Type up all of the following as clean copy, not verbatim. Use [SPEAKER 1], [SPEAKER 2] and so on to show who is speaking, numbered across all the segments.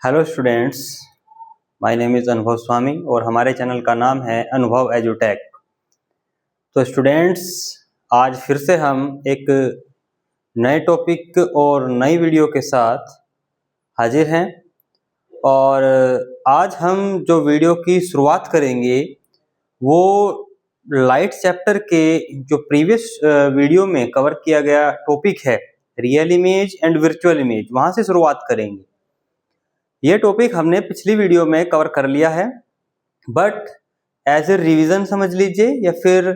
[SPEAKER 1] Hello students, my name is अनुभव स्वामी और हमारे चैनल का नाम है अनुभव एजुटेक। तो स्टूडेंट्स, आज फिर से हम एक नए टॉपिक और नई वीडियो के साथ हाजिर हैं। और आज हम जो वीडियो की शुरुआत करेंगे वो लाइट चैप्टर के जो प्रीवियस वीडियो में कवर किया गया टॉपिक है real image and virtual image, वहाँ से शुरुआत करेंगे। ये टॉपिक हमने पिछली वीडियो में कवर कर लिया है, बट एज ए रिवीजन समझ लीजिए या फिर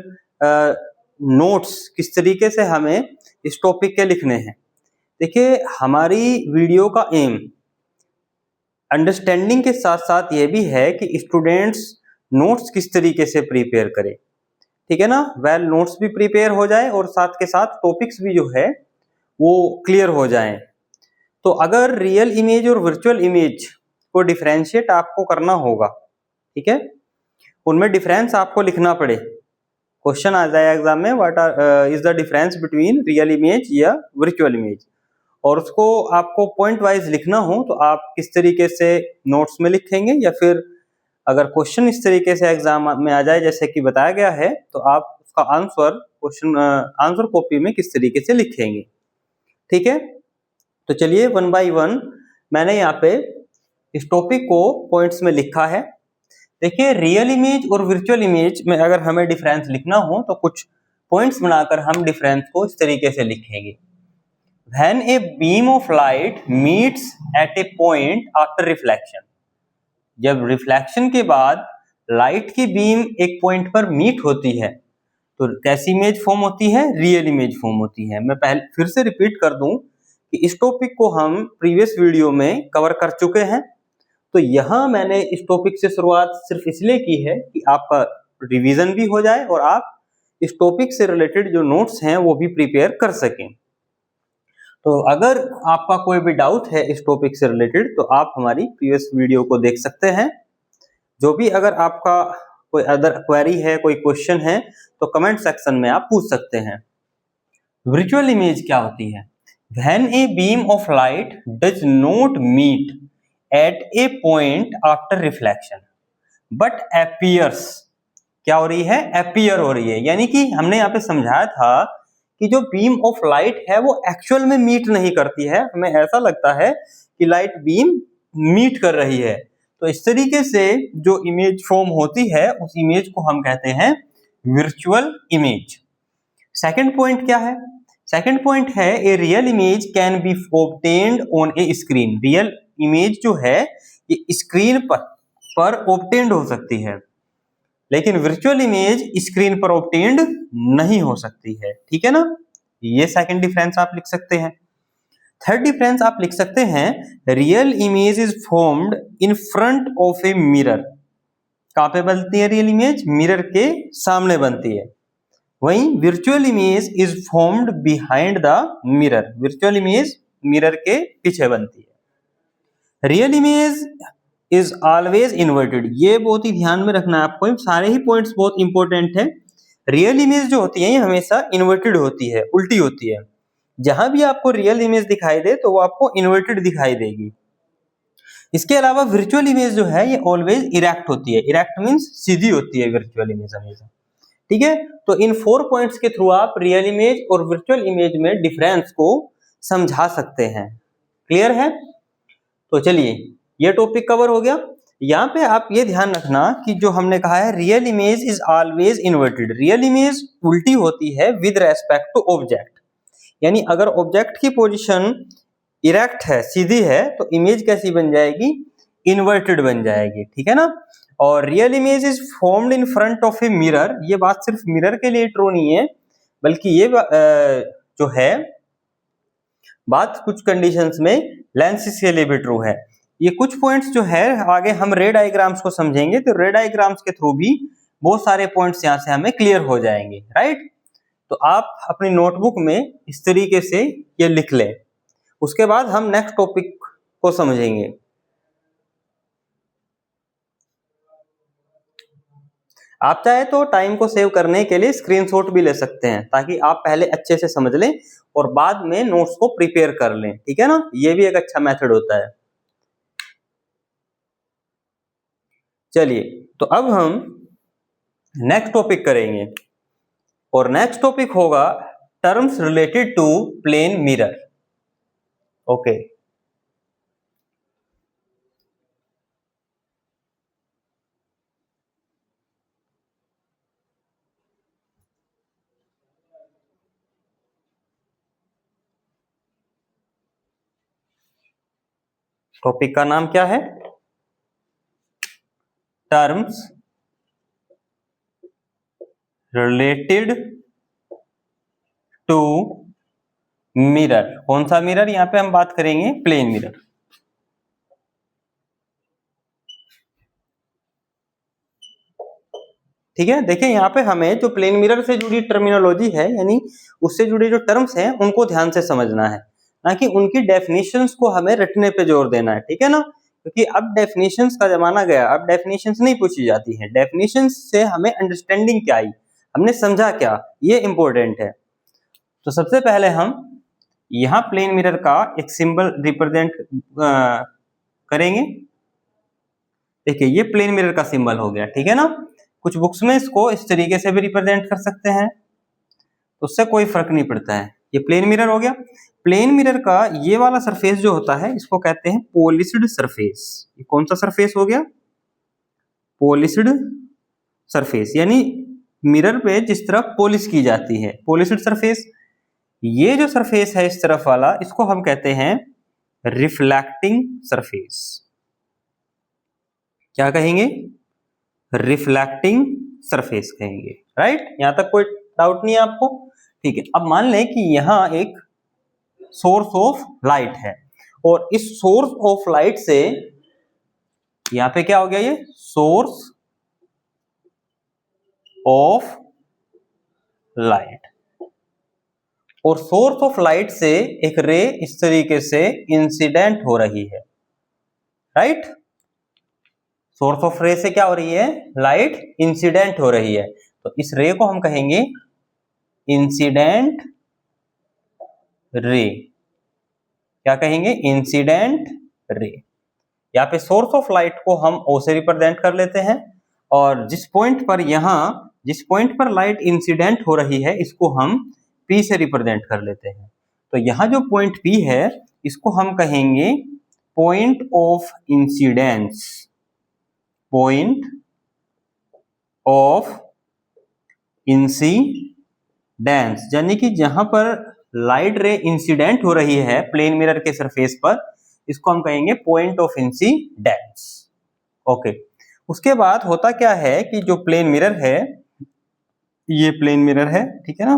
[SPEAKER 1] नोट्स किस तरीके से हमें इस टॉपिक के लिखने हैं। देखिए, हमारी वीडियो का एम अंडरस्टैंडिंग के साथ साथ ये भी है कि स्टूडेंट्स नोट्स किस तरीके से प्रिपेयर करें, ठीक है ना। वेल, नोट्स भी प्रिपेयर हो जाए और साथ के साथ टॉपिक्स भी जो है वो क्लियर हो जाएं। तो अगर रियल इमेज और वर्चुअल इमेज को डिफरेंशिएट आपको करना होगा, ठीक है, उनमें डिफरेंस आपको लिखना पड़े, क्वेश्चन आ जाए एग्जाम में, what is the difference between real image या वर्चुअल इमेज, और उसको आपको पॉइंट वाइज लिखना हो तो आप किस तरीके से नोट्स में लिखेंगे, या फिर अगर क्वेश्चन इस तरीके से एग्जाम में आ जाए जैसे कि बताया गया है तो आप उसका आंसर क्वेश्चन आंसर कॉपी में किस तरीके से लिखेंगे, ठीक है। तो चलिए वन बाय वन मैंने यहाँ पे इस टॉपिक को पॉइंट्स में लिखा है। देखिए, रियल इमेज और वर्चुअल इमेज में अगर हमें डिफरेंस लिखना हो तो कुछ पॉइंट्स बनाकर हम डिफरेंस को इस तरीके से लिखेंगे। When a beam of light meets at a point after reflection, जब रिफ्लेक्शन के बाद लाइट की बीम एक पॉइंट पर मीट होती है तो कैसी इमेज फॉर्म होती है? रियल इमेज फॉर्म होती है। मैं पहले फिर से रिपीट कर दूं कि इस टॉपिक को हम प्रीवियस वीडियो में कवर कर चुके हैं, तो यहाँ मैंने इस टॉपिक से शुरुआत सिर्फ इसलिए की है कि आपका रिवीजन भी हो जाए और आप इस टॉपिक से रिलेटेड जो नोट्स हैं वो भी प्रिपेयर कर सकें। तो अगर आपका कोई भी डाउट है इस टॉपिक से रिलेटेड तो आप हमारी प्रीवियस वीडियो को देख सकते हैं। जो भी अगर आपका कोई अदर क्वेरी है, कोई क्वेश्चन है, तो कमेंट सेक्शन में आप पूछ सकते हैं। वर्चुअल इमेज क्या होती है? When a beam of light does not meet at a point after reflection but appears, क्या हो रही है? appear हो रही है। यानी कि हमने यहाँ पे समझाया था कि जो बीम ऑफ लाइट है वो एक्चुअल में मीट नहीं करती है, हमें ऐसा लगता है कि लाइट बीम मीट कर रही है। तो इस तरीके से जो इमेज फॉर्म होती है उस इमेज को हम कहते हैं वर्चुअल इमेज। सेकंड पॉइंट क्या है? सेकंड पॉइंट है a real image can be obtained on A screen. Real image जो है ये स्क्रीन पर ऑब्टेन्ड हो सकती है, लेकिन वर्चुअल इमेज स्क्रीन पर ऑब्टेन्ड नहीं हो सकती है, ठीक है ना। ये सेकंड डिफरेंस आप लिख सकते हैं। थर्ड डिफरेंस आप लिख सकते हैं real image is formed in front of a mirror. कहां पे बनती है रियल इमेज? मिरर के सामने बनती है। वहीं virtual image is formed behind the mirror. Virtual image mirror के पीछे बनती है। Real image is always inverted. ये बहुत ही ध्यान में रखना है आपको, सारे ही पॉइंट्स बहुत इंपॉर्टेंट है। रियल इमेज जो होती है ये हमेशा इन्वर्टेड होती है, उल्टी होती है। जहां भी आपको रियल इमेज दिखाई दे तो वो आपको इन्वर्टेड दिखाई देगी। इसके अलावा वर्चुअल इमेज जो है ये ऑलवेज इरेक्ट होती है। इरेक्ट मींस सीधी होती है वर्चुअल इमेज हमेशा, ठीक है। तो इन 4 पॉइंट्स के थ्रू आप रियल इमेज और वर्चुअल इमेज में डिफरेंस को समझा सकते हैं। क्लियर है? तो चलिए, ये टॉपिक कवर हो गया। यहाँ पे आप ये ध्यान रखना कि जो हमने कहा है real image is always inverted. Real image उल्टी होती है विद रेस्पेक्ट टू ऑब्जेक्ट। यानी अगर ऑब्जेक्ट की पोजीशन इरेक्ट है, सीधी है, तो इमेज कैसी बन जाएगी? इन्वर्टेड बन जाएगी, ठीक है ना। और real image is formed in front of a mirror. ये बात सिर्फ मिरर के लिए ट्रू नहीं है, बल्कि ये जो है बात कुछ कंडीशंस में लेंसेज के लिए भी ट्रू है। ये कुछ पॉइंट्स जो है आगे हम रे डायग्राम्स को समझेंगे, तो रे डायग्राम्स के थ्रू भी बहुत सारे पॉइंट्स यहाँ से हमें क्लियर हो जाएंगे, राइट। तो आप अपनी नोटबुक में इस तरीके से ये लिख लें। उसके बाद हम नेक्स्ट टॉपिक को समझेंगे। आप चाहे तो टाइम को सेव करने के लिए स्क्रीनशॉट भी ले सकते हैं, ताकि आप पहले अच्छे से समझ लें और बाद में नोट्स को प्रिपेयर कर लें, ठीक है ना। ये भी एक अच्छा मेथड होता है। चलिए, तो अब हम नेक्स्ट टॉपिक करेंगे और नेक्स्ट टॉपिक होगा terms related to plane mirror. Okay, topic का नाम क्या है? Terms related to mirror. कौन सा मिरर? यहां पे हम बात करेंगे प्लेन मिरर। ठीक है, देखिए यहाँ पे हमें जो प्लेन मिरर से जुड़ी टर्मिनोलॉजी है, यानी उससे जुड़ी जो टर्म्स हैं उनको ध्यान से समझना है, ना कि उनकी डेफिनेशंस को हमें रटने पे जोर देना है। ठीक है ना, क्योंकि अब डेफिनेशंस का जमाना गया, अब डेफिनेशंस नहीं पूछी जाती हैं, डेफिनेशंस से हमें अंडरस्टैंडिंग क्या आई, हमने समझा क्या, ये इंपॉर्टेंट है। तो सबसे पहले हम यहाँ प्लेन मिरर का एक सिंबल रिप्रेजेंट करेंगे। देखिए ये प्लेन मिरर का सिंबल हो गया, ठीक है ना। कुछ बुक्स में इसको इस तरीके से भी रिप्रेजेंट कर सकते हैं, तो उससे कोई फर्क नहीं पड़ता है। ये प्लेन मिरर हो गया। प्लेन मिरर का ये वाला सरफेस जो होता है इसको कहते हैं पॉलिश्ड सरफेस। ये कौन सा सरफेस हो गया? पॉलिश्ड सरफेस, यानी मिरर पे जिस तरह पॉलिश की जाती है, पॉलिश्ड सरफेस। ये जो सरफेस है इस तरफ वाला, इसको हम कहते हैं रिफ्लेक्टिंग सरफेस। क्या कहेंगे? रिफ्लेक्टिंग सरफेस कहेंगे। राइट, यहां तक कोई डाउट नहीं है आपको? ठीक है, अब मान लें कि यहां एक सोर्स ऑफ लाइट है और इस सोर्स ऑफ लाइट से यहां पे क्या हो गया? ये सोर्स ऑफ लाइट, और सोर्स ऑफ लाइट से एक रे इस तरीके से इंसिडेंट हो रही है। राइट, सोर्स ऑफ रे से क्या हो रही है? लाइट इंसिडेंट हो रही है, तो इस रे को हम कहेंगे इंसिडेंट रे। क्या कहेंगे? Incident ray. यहाँ पे सोर्स ऑफ लाइट को हम O से रिप्रेजेंट कर लेते हैं, और जिस पॉइंट पर लाइट इंसिडेंट हो रही है इसको हम P से रिप्रेजेंट कर लेते हैं। तो यहाँ जो पॉइंट P है इसको हम कहेंगे point of incidence. Point of incidence, यानी कि जहां पर लाइट रे इंसिडेंट हो रही है प्लेन मिरर के सरफेस पर, इसको हम कहेंगे पॉइंट ऑफ इंसिडेंस। ओके, उसके बाद होता क्या है कि जो प्लेन मिरर है, ये प्लेन मिरर है, ठीक है ना,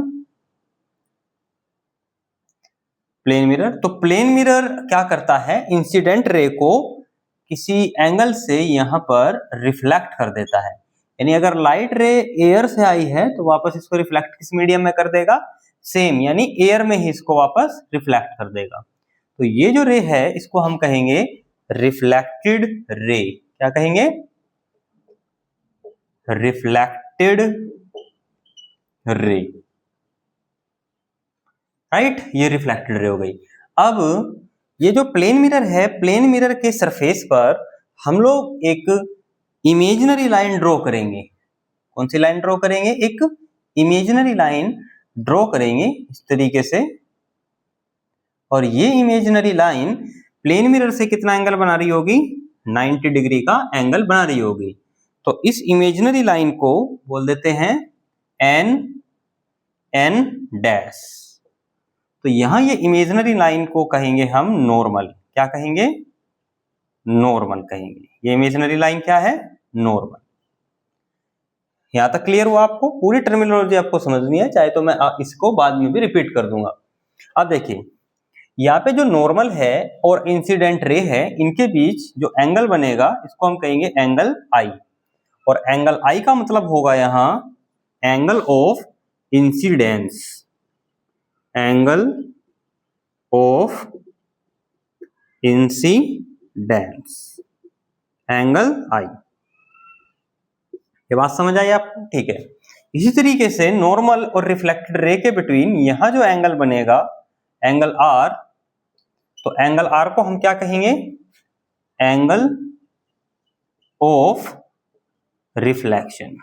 [SPEAKER 1] प्लेन मिरर। तो प्लेन मिरर क्या करता है? इंसिडेंट रे को किसी एंगल से यहां पर रिफ्लेक्ट कर देता है। यानी अगर लाइट रे एयर से आई है तो वापस इसको रिफ्लेक्ट किस मीडियम में कर देगा? सेम, यानी एयर में ही इसको वापस रिफ्लेक्ट कर देगा। तो ये जो रे है इसको हम कहेंगे रिफ्लेक्टेड रे। क्या कहेंगे? Reflected ray. राइट, ये रिफ्लेक्टेड रे हो गई। अब ये जो प्लेन मिरर है, प्लेन मिरर के सरफेस पर हम लोग एक इमेजिनरी लाइन ड्रॉ करेंगे। कौन सी लाइन ड्रॉ करेंगे? एक इमेजिनरी लाइन ड्रॉ करेंगे इस तरीके से, और ये इमेजिनरी लाइन प्लेन मिरर से कितना एंगल बना रही होगी? 90 डिग्री का एंगल बना रही होगी। तो इस इमेजिनरी लाइन को बोल देते हैं एन डैश। तो यहां ये इमेजिनरी लाइन को कहेंगे हम नॉर्मल। क्या कहेंगे? नॉर्मल कहेंगे। ये इमेजिनरी लाइन क्या है? नॉर्मल। यहां तक क्लियर हुआ आपको? पूरी टर्मिनोलॉजी आपको समझनी है, चाहे तो मैं इसको बाद में भी रिपीट कर दूंगा। अब देखिए, यहाँ पे जो नॉर्मल है और इंसिडेंट रे है, इनके बीच जो एंगल बनेगा इसको हम कहेंगे एंगल आई, और एंगल आई का मतलब होगा यहाँ angle of incidence. Angle of incidence, angle i. ये बात समझ आई आपको? ठीक है। इसी तरीके से नॉर्मल और रिफ्लेक्टेड रे के बिटवीन यहां जो एंगल बनेगा, एंगल आर, तो एंगल आर को हम क्या कहेंगे? एंगल ऑफ रिफ्लेक्शन,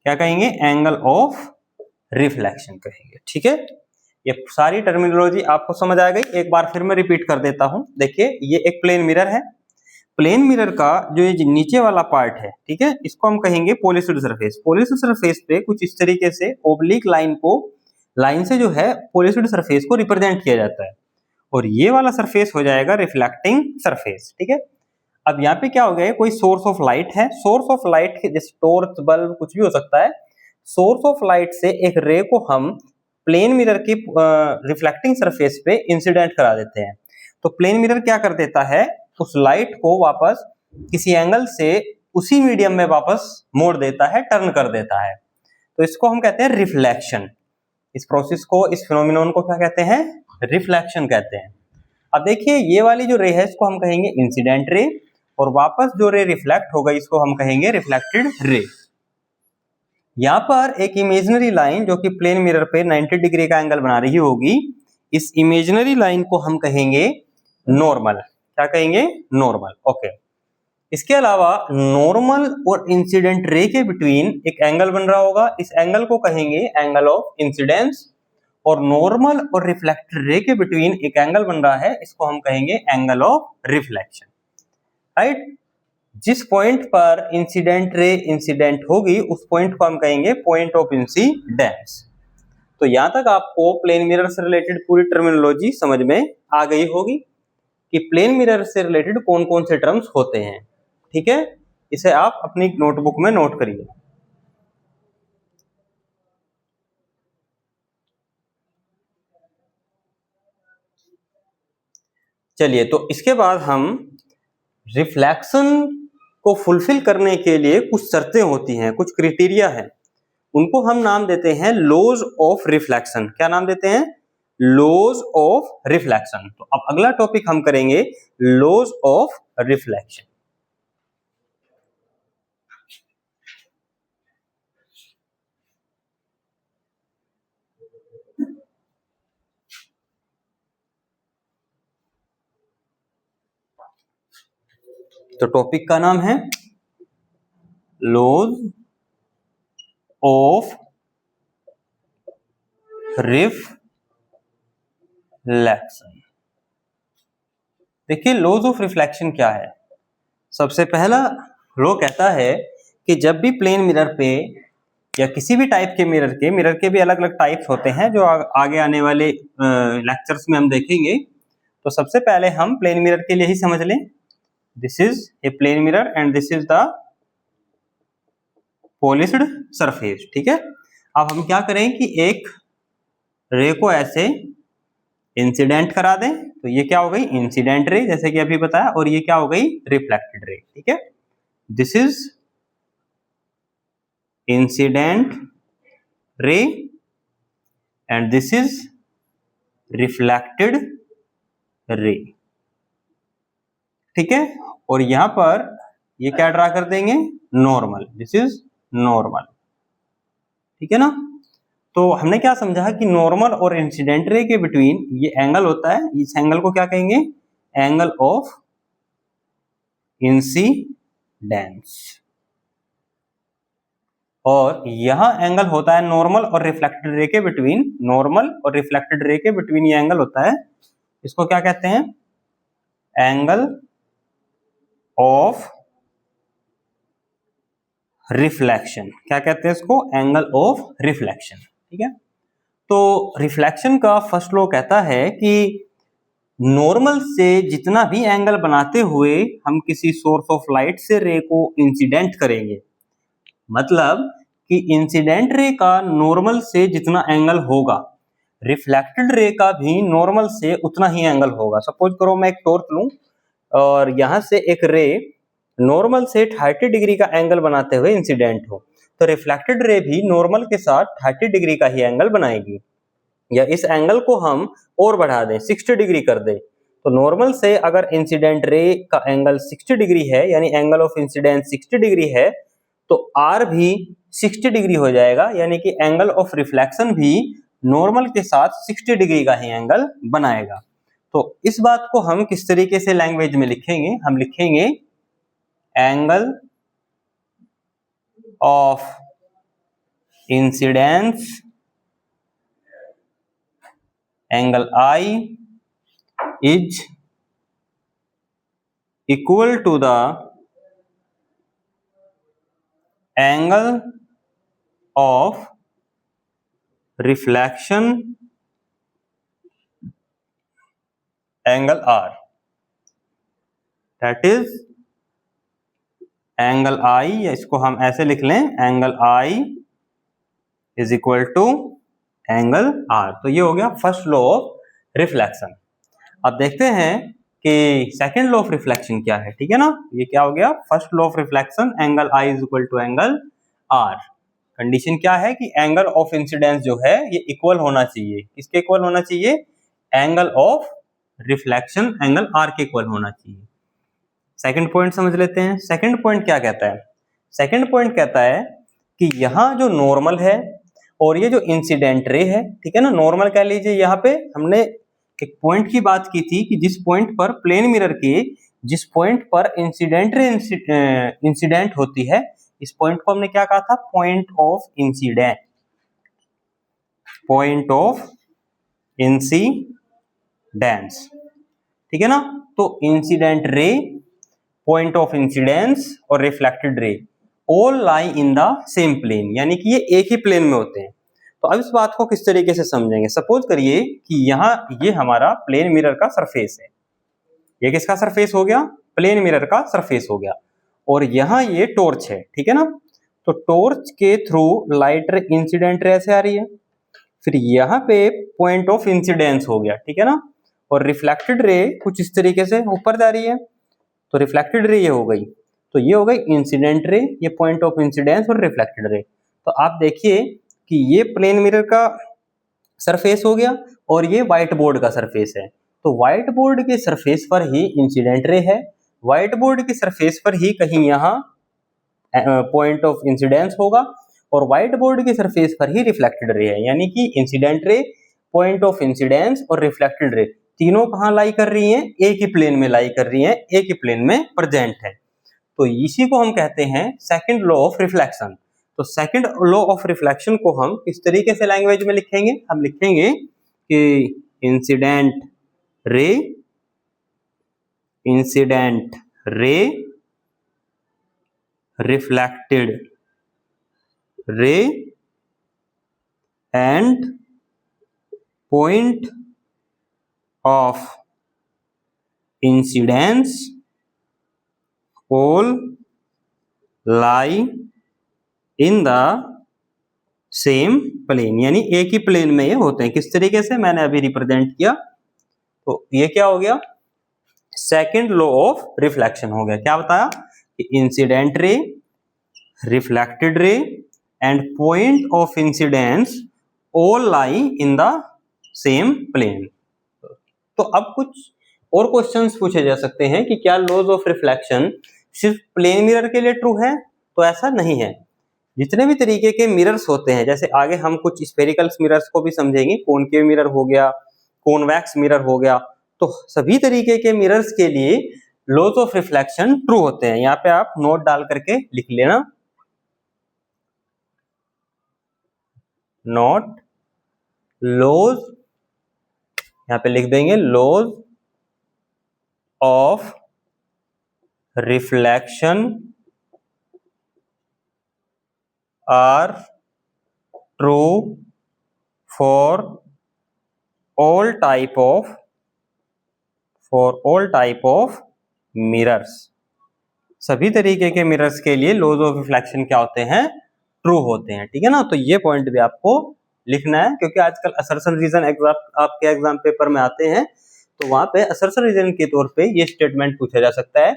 [SPEAKER 1] क्या कहेंगे, एंगल ऑफ रिफ्लेक्शन कहेंगे। ठीक है, ये सारी टर्मिनोलॉजी आपको समझ आ गई। एक बार फिर मैं रिपीट कर देता हूं। देखिए, ये एक प्लेन मिरर है। प्लेन मिरर का जो ये नीचे वाला पार्ट है, ठीक है, इसको हम कहेंगे पॉलिश्ड सरफेस। पॉलिश्ड सरफेस पे कुछ इस तरीके से ओब्लिक लाइन से जो है पॉलिश्ड सरफेस को रिप्रेजेंट किया जाता है, और ये वाला सरफेस हो जाएगा रिफ्लेक्टिंग सरफेस। ठीक है, अब यहाँ पे क्या हो गया है, कोई सोर्स ऑफ लाइट है। सोर्स ऑफ लाइट जैसे टॉर्च, बल्ब, कुछ भी हो सकता है। सोर्स ऑफ लाइट से एक रे को हम प्लेन मिरर की रिफ्लेक्टिंग सरफेस पे इंसिडेंट करा देते हैं। तो प्लेन मिरर क्या कर देता है, उस लाइट को वापस किसी एंगल से उसी मीडियम में वापस मोड़ देता है, टर्न कर देता है। तो इसको हम कहते हैं रिफ्लेक्शन। इस प्रोसेस को, इस फिनोमिनन को क्या कहते हैं, रिफ्लेक्शन कहते हैं। अब देखिए, ये वाली जो रे है इसको हम कहेंगे इंसिडेंट रे, और वापस जो रे रिफ्लेक्ट होगा इसको हम कहेंगे रिफ्लेक्टेड रे। यहाँ पर एक इमेजिनरी लाइन जो कि प्लेन मिरर पे 90 डिग्री का एंगल बना रही होगी, इस इमेजिनरी लाइन को हम कहेंगे नॉर्मल। क्या कहेंगे, नॉर्मल। ओके, इसके अलावा नॉर्मल और इंसिडेंट रे के बिटवीन एक एंगल बन रहा होगा, इस एंगल को कहेंगे एंगल ऑफ इंसिडेंस। और नॉर्मल और रिफ्लेक्टेड रे के बिटवीन एक एंगल बन रहा है, इसको हम कहेंगे एंगल ऑफ रिफ्लेक्शन। राइट, जिस पॉइंट पर इंसिडेंट रे इंसिडेंट होगी उस पॉइंट को हम कहेंगे पॉइंट ऑफ इंसिडेंस। तो यहां तक आपको प्लेन मिरर से रिलेटेड पूरी टर्मिनोलॉजी समझ में आ गई होगी कि प्लेन मिरर से रिलेटेड कौन कौन से टर्म्स होते हैं। ठीक है, इसे आप अपनी नोटबुक में नोट करिए। चलिए, तो इसके बाद हम रिफ्लेक्शन को फुलफिल करने के लिए कुछ शर्तें होती हैं, कुछ क्राइटेरिया है, उनको हम नाम देते हैं लॉज ऑफ रिफ्लेक्शन। क्या नाम देते हैं, लॉज ऑफ रिफ्लेक्शन। तो अब अगला टॉपिक हम करेंगे लॉज ऑफ रिफ्लेक्शन। तो टॉपिक का नाम है लॉज ऑफ रिफ्लेक्शन। देखिए, लॉज ऑफ रिफ्लेक्शन क्या है। सबसे पहला लॉ कहता है कि जब भी प्लेन मिरर पे या किसी भी टाइप के मिरर के भी अलग अलग टाइप्स होते हैं जो आगे आने वाले लेक्चर्स में हम देखेंगे। तो सबसे पहले हम प्लेन मिरर के लिए ही समझ लें, this is a plane mirror and this is the polished surface. ठीक है, अब हम क्या करें कि एक रे को ऐसे इंसिडेंट करा दें, तो ये क्या हो गई, इंसिडेंट रे, जैसे कि अभी बताया, और ये क्या हो गई, रिफ्लेक्टेड रे। ठीक है, this is incident ray and this is reflected ray. ठीक है, और यहां पर ये क्या ड्रा कर देंगे, नॉर्मल, दिस इज नॉर्मल। ठीक है ना, तो हमने क्या समझा कि नॉर्मल और इंसिडेंट रे के बिटवीन ये एंगल होता है, इस एंगल को क्या कहेंगे, एंगल ऑफ इंसिडेंस। और यहां एंगल होता है नॉर्मल और रिफ्लेक्टेड रे के बिटवीन, नॉर्मल और रिफ्लेक्टेड रे के बिटवीन ये एंगल होता है, इसको क्या कहते हैं, एंगल ऑफ रिफ्लेक्शन। क्या कहते हैं इसको, एंगल ऑफ रिफ्लेक्शन। ठीक है, तो रिफ्लेक्शन का फर्स्ट लॉ कहता है कि नॉर्मल से जितना भी एंगल बनाते हुए हम किसी सोर्स ऑफ लाइट से रे को इंसिडेंट करेंगे, मतलब कि इंसिडेंट रे का नॉर्मल से जितना एंगल होगा, रिफ्लेक्टेड रे का भी नॉर्मल से उतना ही एंगल होगा। सपोज करो मैं एक टॉर्च लूं और यहां से एक रे नॉर्मल से 30 डिग्री का एंगल बनाते हुए इंसिडेंट हो, तो रिफ्लेक्टेड रे भी नॉर्मल के साथ 30 डिग्री का ही एंगल बनाएगी। या इस एंगल को हम और बढ़ा दें, 60 डिग्री कर दें, तो नॉर्मल से अगर इंसिडेंट रे का एंगल 60 डिग्री है, यानी एंगल ऑफ इंसिडेंस 60 डिग्री है, तो आर भी 60 डिग्री हो जाएगा, यानी कि एंगल ऑफ रिफ्लेक्शन भी नॉर्मल के साथ 60 डिग्री का ही एंगल बनाएगा। तो इस बात को हम किस तरीके से लैंग्वेज में लिखेंगे, हम लिखेंगे angle of incidence angle I is equal to the angle of reflection angle R. That is angle I, या इसको हम ऐसे लिख लें, angle I is equal to angle R. तो ये हो गया फर्स्ट लॉ ऑफ रिफ्लेक्शन. अब देखते हैं कि सेकंड लॉ ऑफ रिफ्लेक्शन क्या है. ठीक है ना, ये क्या हो गया, first law of reflection angle I is equal to angle R. Condition क्या है कि एंगल ऑफ इंसिडेंस जो है ये इक्वल होना चाहिए. किसके इक्वल होना चाहिए, angle of reflection angle R के इक्वल होना चाहिए. सेकंड पॉइंट समझ लेते हैं. सेकंड पॉइंट क्या कहता है, सेकंड पॉइंट कहता है कि यहाँ जो नॉर्मल है और ये जो इंसिडेंट रे है, ठीक है ना, नॉर्मल कह लीजिए. यहाँ पे हमने एक पॉइंट की बात की थी कि जिस पॉइंट पर प्लेन मिरर के जिस पॉइंट पर इंसिडेंट रे इंसिडेंट होती है, इस पॉइंट को हमने क्या कहा था, point of incident, point of incidence. ठीक है ना, तो incident ray, point of incidence और reflected ray all lie in the same plane, यानी कि ये एक ही प्लेन में होते हैं. तो अब इस बात को किस तरीके से समझेंगे. सपोज करिए कि यहाँ ये हमारा प्लेन मिरर का सरफेस है. ये किसका सरफेस हो गया, प्लेन मिरर का सरफेस हो गया. और यहाँ ये टॉर्च है. ठीक है ना, तो टॉर्च के थ्रू लाइट इंसिडेंट रे से आ रही है. फिर यहाँ पे पॉइंट ऑफ इंसिडेंस हो गया. ठीक है ना, और रिफ्लेक्टेड रे कुछ इस तरीके से ऊपर जा रही है. तो रिफ्लेक्टेड रे ये हो गई, तो ये हो गई इंसिडेंट रे, ये पॉइंट ऑफ इंसिडेंस और रिफ्लेक्टेड रे. तो आप देखिए कि ये प्लेन मिरर का सरफेस हो गया और ये व्हाइट बोर्ड का सरफेस है. तो व्हाइट बोर्ड के सरफेस पर ही इंसिडेंट रे है, व्हाइट बोर्ड के सरफेस पर ही कहीं यहाँ पॉइंट ऑफ इंसिडेंस होगा और व्हाइट बोर्ड के सरफेस पर ही रिफ्लेक्टेड रे है. यानी कि incident ray, point of incidence और रिफ्लेक्टेड रे तीनों कहाँ लाई कर रही हैं, एक ही प्लेन में लाई कर रही हैं, एक ही प्लेन में प्रेजेंट है. तो इसी को हम कहते हैं सेकंड लॉ ऑफ रिफ्लेक्शन. तो सेकंड लॉ ऑफ रिफ्लेक्शन को हम इस तरीके से लैंग्वेज में लिखेंगे, हम लिखेंगे कि incident ray reflected ray and point of incidence all lie in the same plane. यानी एक ही प्लेन में ये होते हैं. किस तरीके से मैंने अभी रिप्रेजेंट किया. तो ये क्या हो गया, सेकंड लॉ ऑफ रिफ्लेक्शन हो गया. क्या बताया कि incident ray, reflected ray and point of incidence all lie in the same plane. तो अब कुछ और क्वेश्चंस पूछे जा सकते हैं कि क्या लॉज ऑफ रिफ्लेक्शन सिर्फ प्लेन मिरर के लिए ट्रू है. तो ऐसा नहीं है. जितने भी तरीके के मिरर्स होते हैं, जैसे आगे हम कुछ स्फेरिकल मिरर्स को भी समझेंगे, कॉनकेव मिरर हो गया, कॉन्वेक्स मिरर हो गया, तो सभी तरीके के मिरर्स के लिए लॉज ऑफ रिफ्लेक्शन ट्रू होते हैं. यहाँ पे आप नोट डाल करके लिख लेना, नोट लॉज, यहाँ पे लिख देंगे laws of reflection are true for all type of mirrors. सभी तरीके के मिरर्स के लिए लॉज ऑफ रिफ्लेक्शन क्या होते हैं, ट्रू होते हैं. ठीक है ना, तो ये पॉइंट भी आपको लिखना है, क्योंकि आजकल असर्शन रीजन आपके एग्जाम पेपर में आते हैं, तो वहां पे असर्शन रीजन के तौर पे ये स्टेटमेंट पूछा जा सकता है.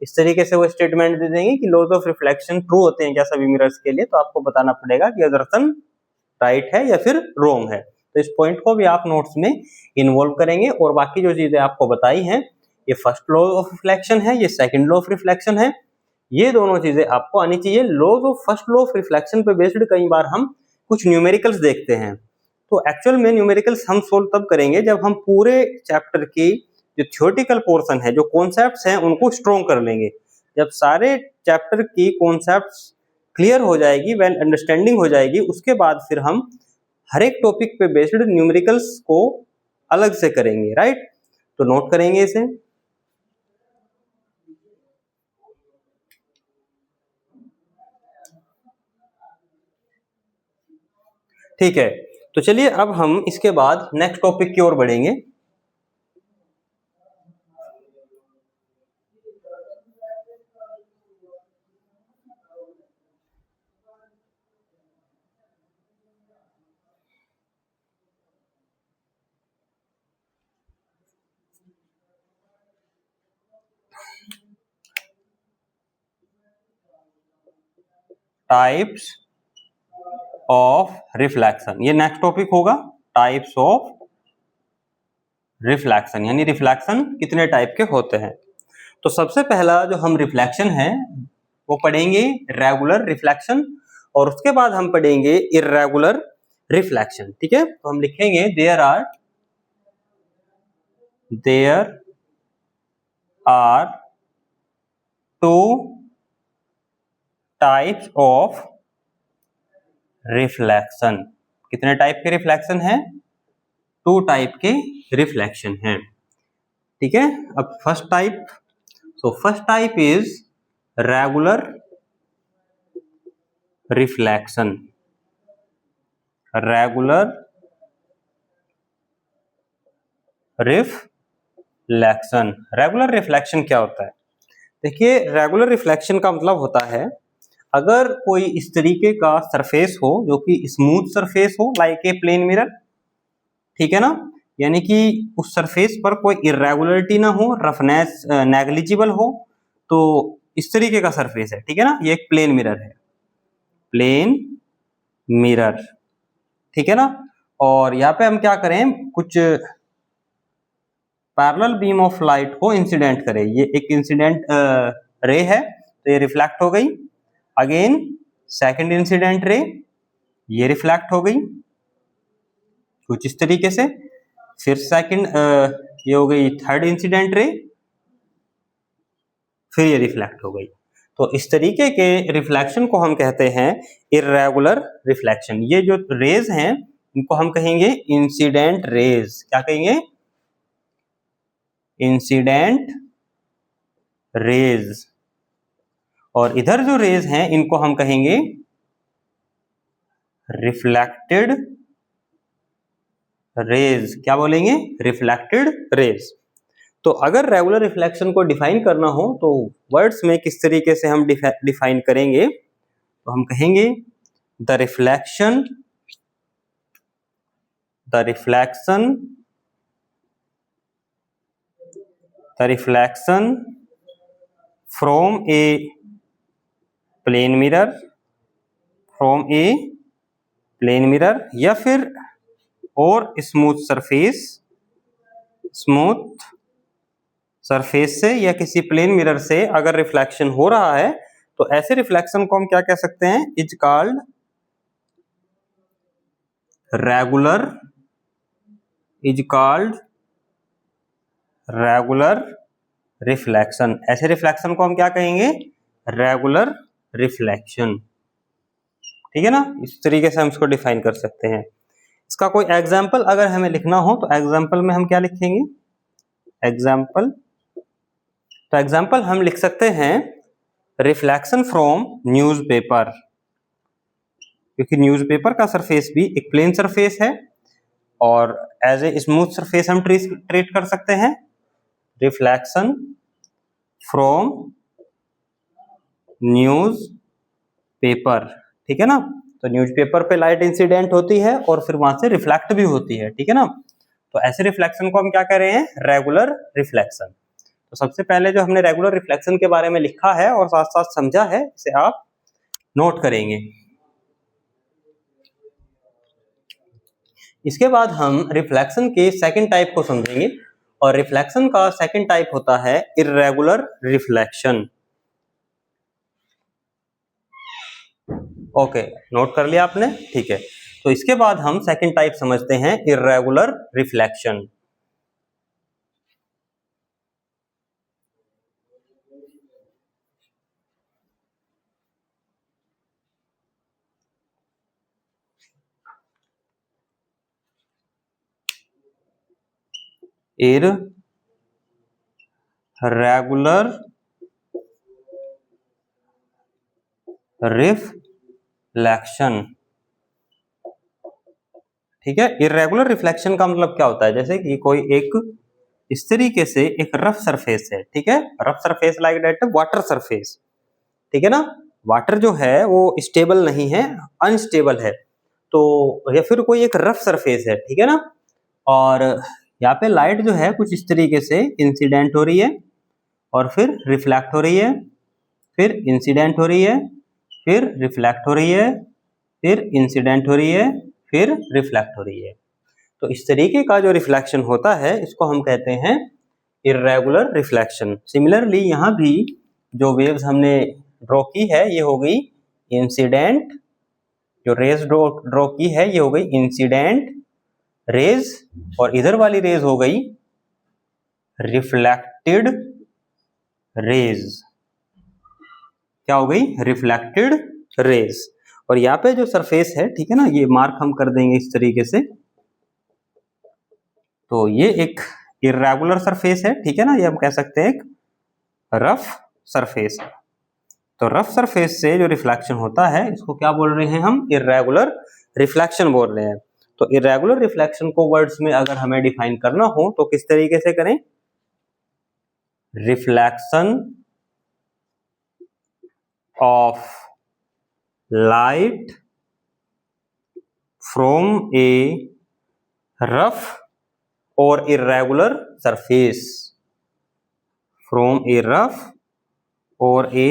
[SPEAKER 1] इस तरीके से वो स्टेटमेंट दे देंगे कि लॉज ऑफ रिफ्लेक्शन ट्रू होते हैं क्या सभी मिरर्स के लिए, तो आपको बताना पड़ेगा कि असर्शन राइट है या फिर रॉन्ग है. तो इस पॉइंट को भी आप नोट्स में इन्वॉल्व करेंगे. और बाकी जो चीजें आपको बताई हैं, ये फर्स्ट लॉ ऑफ रिफ्लेक्शन है, ये सेकंड लॉ ऑफ रिफ्लेक्शन है, ये दोनों चीजें आपको आनी चाहिए. Laws of first law of reflection पे बेस्ड कई बार हम कुछ न्यूमेरिकल्स देखते हैं. तो एक्चुअल में न्यूमेरिकल्स हम सोल्व तब करेंगे जब हम पूरे चैप्टर की जो थ्योरेटिकल पोर्शन है, जो कॉन्सेप्ट्स हैं, उनको स्ट्रॉन्ग कर लेंगे. जब सारे चैप्टर की कॉन्सेप्ट्स क्लियर हो जाएगी, वेल अंडरस्टैंडिंग हो जाएगी, उसके बाद फिर हम हर एक टॉपिक पे बेस्ड न्यूमेरिकल्स को अलग से करेंगे, राइट। तो नोट करेंगे इसे। ठीक है, तो चलिए अब हम इसके बाद नेक्स्ट टॉपिक की ओर बढ़ेंगे। टाइप्स ऑफ रिफ्लेक्शन, ये नेक्स्ट टॉपिक होगा। टाइप्स ऑफ रिफ्लेक्शन, यानी रिफ्लेक्शन कितने टाइप के होते हैं। तो सबसे पहला जो हम रिफ्लेक्शन है वो पढ़ेंगे रेगुलर रिफ्लेक्शन, और उसके बाद हम पढ़ेंगे इर्रेगुलर रिफ्लेक्शन। ठीक है, तो हम लिखेंगे there are two types of reflection. कितने टाइप के रिफ्लेक्शन है? 2 टाइप के रिफ्लेक्शन हैं। ठीक है, अब first type, so first type is regular reflection. Regular reflection, regular reflection क्या होता है? देखिए, रेगुलर रिफ्लेक्शन का मतलब होता है अगर कोई इस तरीके का सरफेस हो जो कि स्मूथ सरफेस हो, लाइक ए प्लेन मिरर, ठीक है ना, यानी कि उस सरफेस पर कोई इरेगुलरिटी ना हो, रफनेस नेग्लिजिबल हो, तो इस तरीके का सरफेस है, ठीक है ना, ये एक प्लेन मिरर है, प्लेन मिरर, ठीक है ना। और यहाँ पे हम क्या करें, कुछ पैरेलल बीम ऑफ लाइट को इंसिडेंट करे, ये एक इंसिडेंट रे है, तो ये रिफ्लेक्ट हो गई, अगेन सेकंड इंसिडेंट रे, ये रिफ्लेक्ट हो गई कुछ इस तरीके से, फिर सेकंड ये हो गई थर्ड इंसिडेंट रे, फिर ये रिफ्लेक्ट हो गई। तो इस तरीके के रिफ्लेक्शन को हम कहते हैं इर्रेगुलर रिफ्लेक्शन। ये जो रेज हैं इनको हम कहेंगे इंसिडेंट रेज। क्या कहेंगे? Incident raise. और इधर जो रेज हैं इनको हम कहेंगे रिफ्लेक्टेड रेज। क्या बोलेंगे? Reflected raise. तो अगर रेगुलर रिफ्लेक्शन को डिफाइन करना हो तो वर्ड्स में किस तरीके से हम डिफाइन करेंगे, तो हम कहेंगे the reflection the reflection the reflection from a plane mirror, from a plane mirror, या फिर और स्मूथ सरफेस से या किसी प्लेन मिरर से अगर रिफ्लेक्शन हो रहा है तो ऐसे रिफ्लेक्शन को हम क्या कह सकते हैं? Is called regular, is called regular reflection. ऐसे रिफ्लेक्शन को हम क्या कहेंगे? Regular reflection. ठीक है ना, इस तरीके से हम इसको डिफाइन कर सकते हैं। इसका कोई एग्जाम्पल अगर हमें लिखना हो तो एग्जाम्पल में हम क्या लिखेंगे? एग्जाम्पल, तो एग्जाम्पल हम लिख सकते हैं रिफ्लेक्शन फ्रॉम न्यूज़पेपर, क्योंकि न्यूज़पेपर का सरफेस भी एक प्लेन सरफेस है और एज ए स्मूथ सरफेस हम ट्रीट कर सकते हैं। रिफ्लेक्शन फ्रॉम न्यूज पेपर, ठीक है ना, तो न्यूज़पेपर पे लाइट इंसिडेंट होती है और फिर वहां से रिफ्लेक्ट भी होती है, ठीक है ना। तो ऐसे रिफ्लेक्शन को हम क्या कह रहे हैं? Regular reflection. तो सबसे पहले जो हमने रेगुलर रिफ्लेक्शन के बारे में लिखा है और साथ साथ समझा है, इसे आप नोट करेंगे। इसके बाद हम रिफ्लेक्शन के सेकंड टाइप को समझेंगे, और रिफ्लेक्शन का सेकंड टाइप होता है इर्रेगुलर रिफ्लेक्शन। ओके, नोट कर लिया आपने? ठीक है, तो इसके बाद हम सेकंड टाइप समझते हैं इर्रेगुलर रिफ्लेक्शन। irregular reflection. ठीक है, इरेगुलर रिफ्लेक्शन का मतलब क्या होता है, जैसे कि कोई एक इस तरीके से एक रफ सरफेस है, ठीक है, rough surface like that water surface, ठीक है ना, वाटर जो है वो स्टेबल नहीं है, अनस्टेबल है, तो या फिर कोई एक रफ सरफेस है, ठीक है ना, और यहाँ पे लाइट जो है कुछ इस तरीके से इंसिडेंट हो रही है और फिर रिफ्लेक्ट हो रही है, फिर इंसिडेंट हो रही है, फिर रिफ्लेक्ट हो रही है, फिर इंसिडेंट हो रही है, फिर रिफ्लेक्ट हो रही है। तो इस तरीके का जो रिफ्लेक्शन होता है इसको हम कहते हैं इर्रेगुलर रिफ्लेक्शन। सिमिलरली यहाँ भी जो वेव्स हमने ड्रॉ की है ये हो गई इंसिडेंट, जो रेज ड्रॉ की है ये हो गई इंसिडेंट रेज, और इधर वाली रेज हो गई रिफ्लेक्टेड रेज। क्या हो गई, रिफ्लेक्टेड रेज। और यहाँ पे जो सरफेस है, ठीक है ना, ये मार्क हम कर देंगे इस तरीके से, तो ये एक इर्रेगुलर सरफेस है, ठीक है ना, ये हम कह सकते हैं एक रफ सरफेस। तो रफ सरफेस से जो रिफ्लेक्शन होता है इसको क्या बोल रहे हैं हम, इर्रेगुलर रिफ्लेक्शन बोल रहे हैं। तो इर्रेगुलर रिफ्लेक्शन को वर्ड्स में अगर हमें डिफाइन करना हो तो किस तरीके से करें, reflection of light from A rough और irregular surface, from a rough or a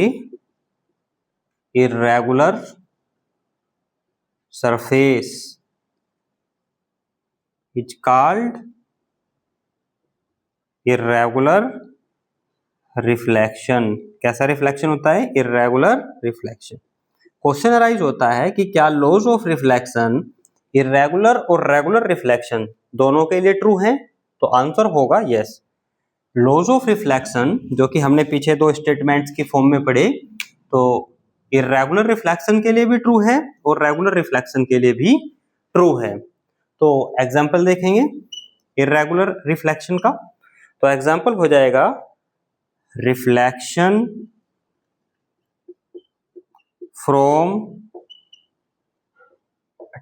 [SPEAKER 1] irregular surface is called irregular reflection। कैसा रिफ्लेक्शन होता है, irregular reflection। क्वेश्चन अराइज होता है कि क्या लॉज ऑफ रिफ्लेक्शन इर्रेगुलर और रेगुलर रिफ्लेक्शन दोनों के लिए ट्रू है, तो आंसर होगा यस। लॉज ऑफ रिफ्लेक्शन जो कि हमने पीछे दो स्टेटमेंट्स की फॉर्म में पढ़े, तो इर्रेगुलर रिफ्लेक्शन के लिए भी ट्रू है और रेगुलर रिफ्लेक्शन के लिए भी ट्रू है। तो एग्जांपल देखेंगे इर्रेगुलर रिफ्लेक्शन का, तो एग्जांपल हो जाएगा रिफ्लेक्शन फ्रॉम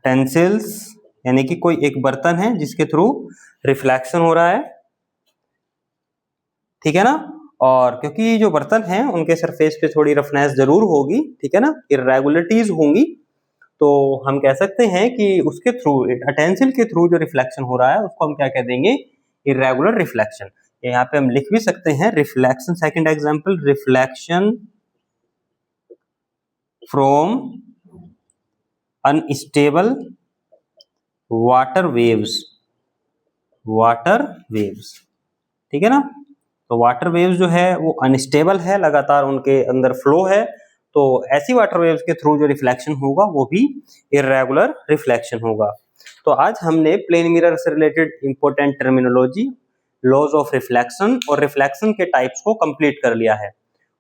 [SPEAKER 1] टेंसिल्स, यानी कि कोई एक बर्तन है जिसके थ्रू रिफ्लेक्शन हो रहा है, ठीक है ना, और क्योंकि जो बर्तन है उनके सरफेस पे थोड़ी रफनेस जरूर होगी, ठीक है ना, इरेगुलरिटीज होंगी, तो हम कह सकते हैं कि उसके थ्रू, टेंसिल के थ्रू जो रिफ्लेक्शन हो रहा है उसको हम क्या कह देंगे, इरेगुलर रिफ्लेक्शन। यहाँ पे हम लिख भी सकते हैं reflection, second example, reflection from unstable water waves, water waves, ठीक है ना, तो वाटर वेव्स जो है वो अनस्टेबल है, लगातार उनके अंदर फ्लो है, तो ऐसी वाटर वेव्स के थ्रू जो रिफ्लेक्शन होगा वो भी इर्रेगुलर रिफ्लेक्शन होगा। तो आज हमने प्लेन मिरर से related important terminology, laws of reflection और रिफ्लेक्शन के टाइप्स को कंप्लीट कर लिया है।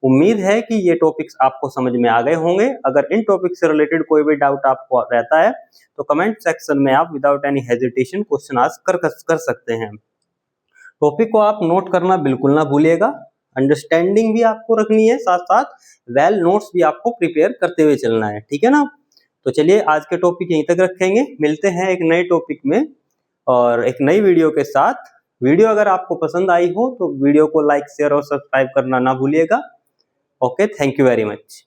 [SPEAKER 1] उम्मीद है कि ये टॉपिक्स आपको समझ में आ गए होंगे। अगर इन टॉपिक से रिलेटेड कोई भी डाउट आपको रहता है तो कमेंट सेक्शन में आप without any hesitation question ask कर सकते हैं। टॉपिक को आप नोट करना बिल्कुल ना भूलिएगा, अंडरस्टैंडिंग भी आपको रखनी है, साथ साथ वेल नोट्स भी आपको प्रिपेयर करते हुए चलना है, ठीक है ना। तो चलिए आज के टॉपिक यहीं तक रखेंगे, मिलते हैं एक नए टॉपिक में और एक नई वीडियो के साथ। वीडियो अगर आपको पसंद आई हो तो वीडियो को लाइक, शेयर और सब्सक्राइब करना ना भूलिएगा। Okay, thank you very much.